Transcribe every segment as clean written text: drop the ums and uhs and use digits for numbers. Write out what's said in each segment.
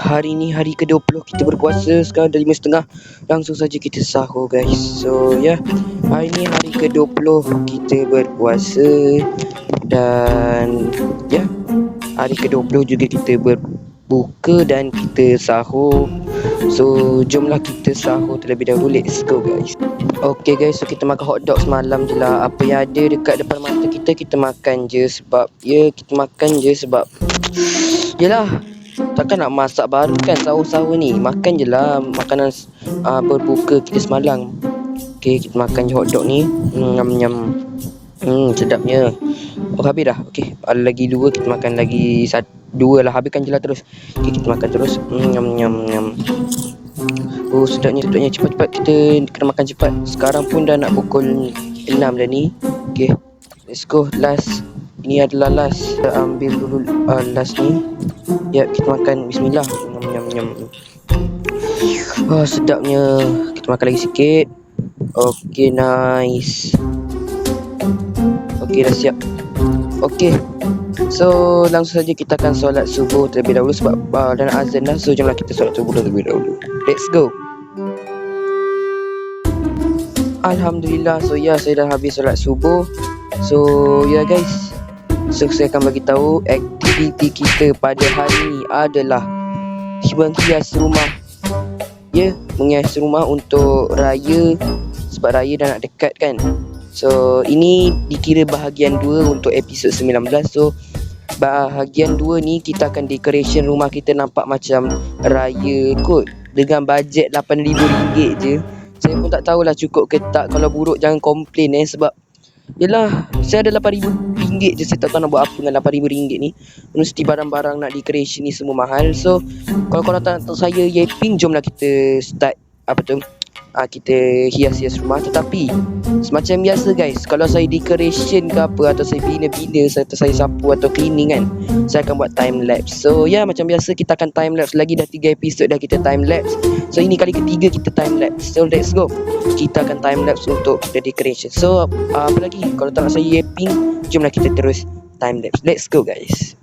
Hari ni hari ke-20 kita berpuasa. Sekarang dah 5.30. Langsung saja kita sahur guys. So hari ni hari ke-20 kita berpuasa. Dan hari ke-20 juga kita berbuka dan kita sahur. So jomlah kita sahur terlebih dahulu. Let's go guys. Okay guys, so kita makan hotdog semalam je lah. Apa yang ada dekat depan mata kita makan je. Sebab kita makan je sebab yelah, takkan nak masak baru kan sahur-sahur ni. Makan je lah makanan berbuka kita semalam. Okay, kita makan je hotdog ni. Nyam-nyam. Sedapnya. Oh, habis dah. Okay, ada lagi 2. Kita makan lagi 2 lah. Habiskan je lah terus. Okay, kita makan terus. Nyam-nyam. Oh, sedapnya. Cepat-cepat kita kena makan cepat. Sekarang pun dah nak pukul 6 dah ni. Okay, let's go. Last. Ini adalah last. Kita ambil dulu last ni. Kita makan. Bismillah. Nyam-nyam. Oh, sedapnya. Kita makan lagi sikit. Okay, nice. Okay, dah siap. Okay, so langsung saja kita akan solat subuh terlebih dahulu. Sebab dah nak azan dah. So jomlah kita solat subuh terlebih dahulu. Let's go. Alhamdulillah. So saya dah habis solat subuh. So guys, so saya akan bagi tahu aktiviti kita pada hari ni adalah menghias rumah. Menghias rumah untuk raya. Sebab raya dah nak dekat kan. So ini dikira bahagian 2 untuk episod 19. So bahagian 2 ni kita akan decoration rumah kita nampak macam raya kot. Dengan bajet RM8,000 je. Saya pun tak tahulah cukup ke tak. Kalau buruk jangan komplain sebab yelah, saya ada RM8,000 je. Saya tak tahu nak buat apa dengan RM8,000 ni. Mesti barang-barang nak decoration ni semua mahal. So kalau korang tak nak tahu saya yaping, jomlah kita start kita hias-hias rumah. Tetapi semacam biasa guys, kalau saya decoration ke apa, atau saya bina-bina, atau saya sapu atau cleaning kan, saya akan buat time lapse. So macam biasa kita akan time lapse lagi. Dah 3 episod dah kita time lapse. So ini kali ketiga kita time lapse. So let's go. Kita akan time lapse untuk kita decoration. So apa lagi, kalau tak nak saya yaping, jomlah kita terus time lapse. Let's go guys.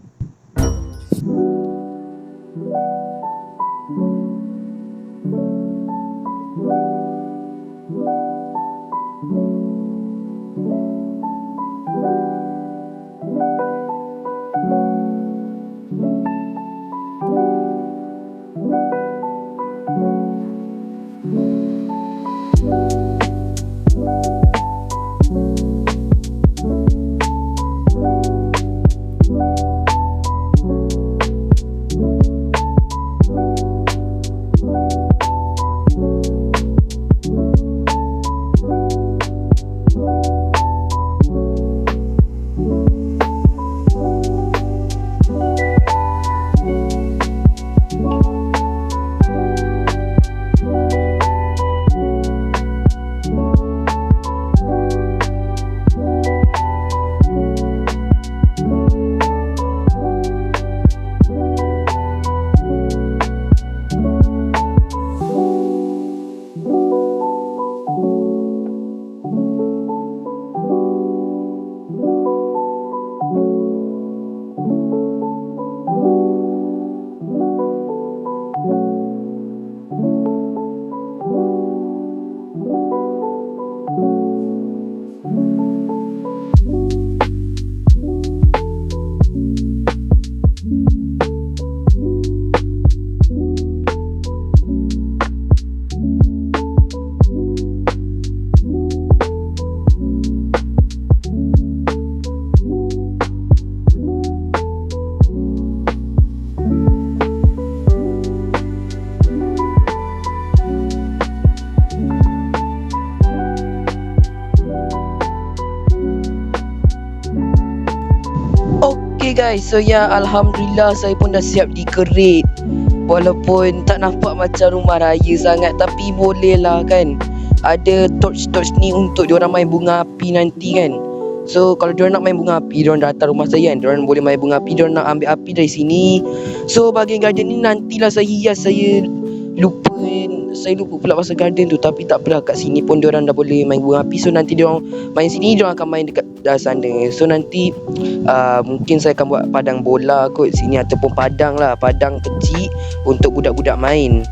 Okay guys, so alhamdulillah saya pun dah siap decorate. Walaupun tak nampak macam rumah raya sangat, tapi boleh lah kan. Ada torch ni untuk diorang main bunga api nanti kan. So kalau diorang nak main bunga api, diorang datang rumah saya kan. Diorang boleh main bunga api, diorang nak ambil api dari sini. So bahagian garden ni nantilah saya hias. Saya lupa saya lupa pula pasal garden tu. Tapi tak apalah, kat sini pun diorang dah boleh main bunga api. So nanti diorang main sini, diorang akan main dekat sana. So nanti mungkin saya akan buat padang bola kot sini, ataupun padang kecil untuk budak-budak main.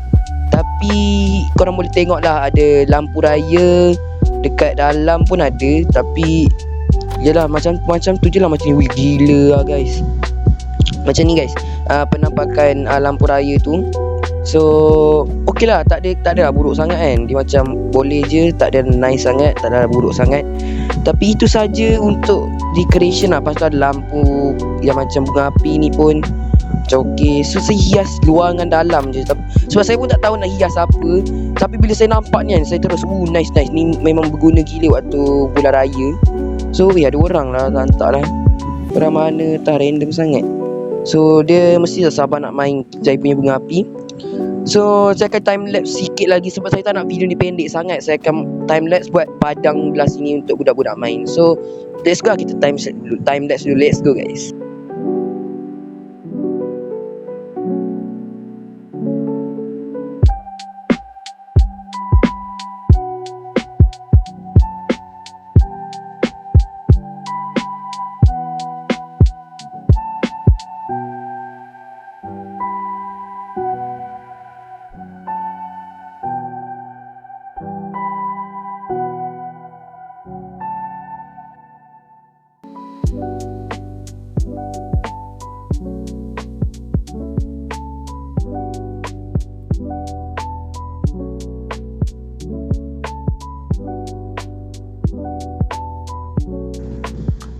Tapi korang boleh tengok lah, ada lampu raya dekat dalam pun ada. Tapi yelah, macam tu je lah. Macam ni, wih gila lah guys. Macam ni guys, penampakan lampu raya tu. So okey lah, tak ada buruk sangat kan. Dia macam boleh je, tak ada nice sangat, tak ada buruk sangat. Tapi itu saja untuk decoration lah. Lepas tu ada lampu yang macam bunga api ni pun macam okey. So saya hias luar dengan dalam je. Sebab saya pun tak tahu nak hias apa. Tapi bila saya nampak ni kan, saya terus nice. Ni memang berguna gila waktu bulan raya. So ada orang lah hantar lah. Orang mana tak random sangat. So dia mesti sabar nak main saya punya bunga api. So saya akan time lapse sikit lagi sebab saya tak nak video ni pendek sangat. Saya akan time lapse buat padang belah sini untuk budak-budak main. So let's go, kita time lapse dulu. Let's go guys.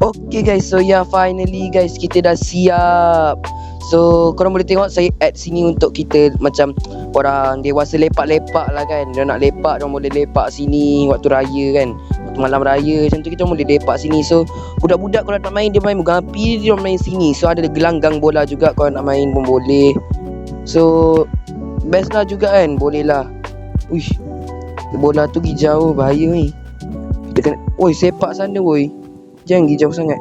Okay guys, so finally guys, kita dah siap. So korang boleh tengok saya add sini untuk kita macam orang dewasa lepak-lepak lah kan. Dia nak lepak, dia boleh lepak sini waktu raya kan, waktu malam raya macam tu kita boleh lepak sini. So budak-budak kalau nak main, dia main bunga api, dia main sini. So ada gelanggang bola juga, kalau nak main pun boleh. So best lah juga kan, boleh lah. Uish, bola tu pergi jauh, bahaya ni. Kita kena, sepak sana woi. Jangan pergi jauh sangat.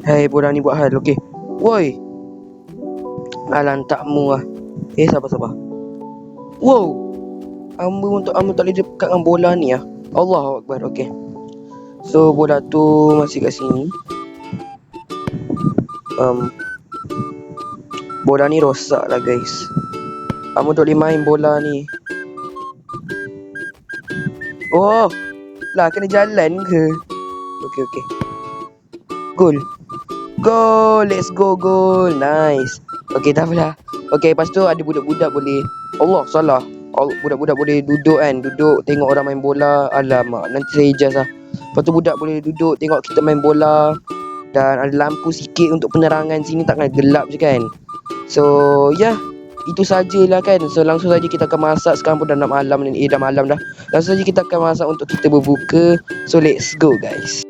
Hai bola ni buat hal. Okey. Woi. Alantakmu lah. Sabar. Wow. Amba tak boleh dekat dengan bola ni lah. Allahu Akbar. Okey. So bola tu masih kat sini. Bola ni rosak lah guys. Amba tak boleh main bola ni. Oh lah, kena jalan ke? Okay. Goal. Let's go goal. Nice. Okay, tak apalah. Okay, lepas tu ada budak-budak boleh, Allah salah, budak-budak boleh duduk kan. Duduk tengok orang main bola. Alamak, nanti saya ijaz lah. Lepas tu budak boleh duduk tengok kita main bola. Dan ada lampu sikit untuk penerangan sini, takkan gelap je kan. So itu sajalah kan. So langsung saja kita akan masak. Sekarang pun dah malam ni. Dah malam dah. Langsung saja kita akan masak untuk kita berbuka. So let's go guys.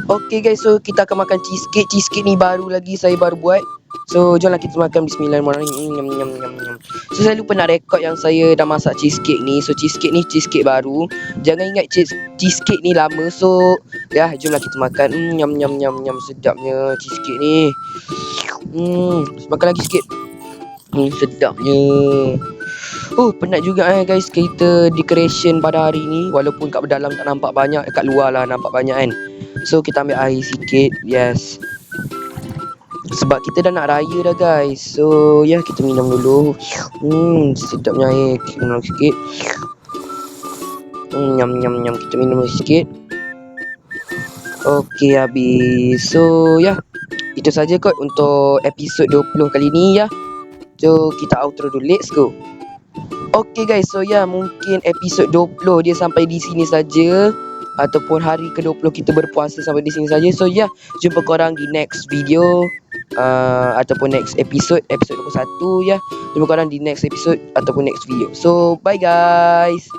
Okay guys, so kita akan makan cheesecake. Cheesecake ni baru lagi, saya baru buat. So jomlah kita makan. Bismillahirrahmanirrahim. So saya lupa nak rekod yang saya dah masak cheesecake ni. So cheesecake ni cheesecake baru. Jangan ingat cheesecake ni lama. So jomlah kita makan. Sedapnya cheesecake ni. Makan lagi sikit. Sedapnya. Penat juga guys kita decoration pada hari ni. Walaupun kat dalam tak nampak banyak, kat luar lah nampak banyak kan. So kita ambil air sikit. Yes, sebab kita dah nak raya dah guys. So kita minum dulu. Sedapnya air. Kita minum sikit. Nyam. Kita minum sikit. Okay, habis. So itu saja kot untuk episod 20 kali ni ya. So kita outro dulu. Let's go. Okay guys, so mungkin episod 20 dia sampai di sini saja. Ataupun hari ke-20 kita berpuasa sampai di sini saja. So jumpa korang di next video, ataupun next episode 21 Jumpa korang di next episode ataupun next video. So bye guys.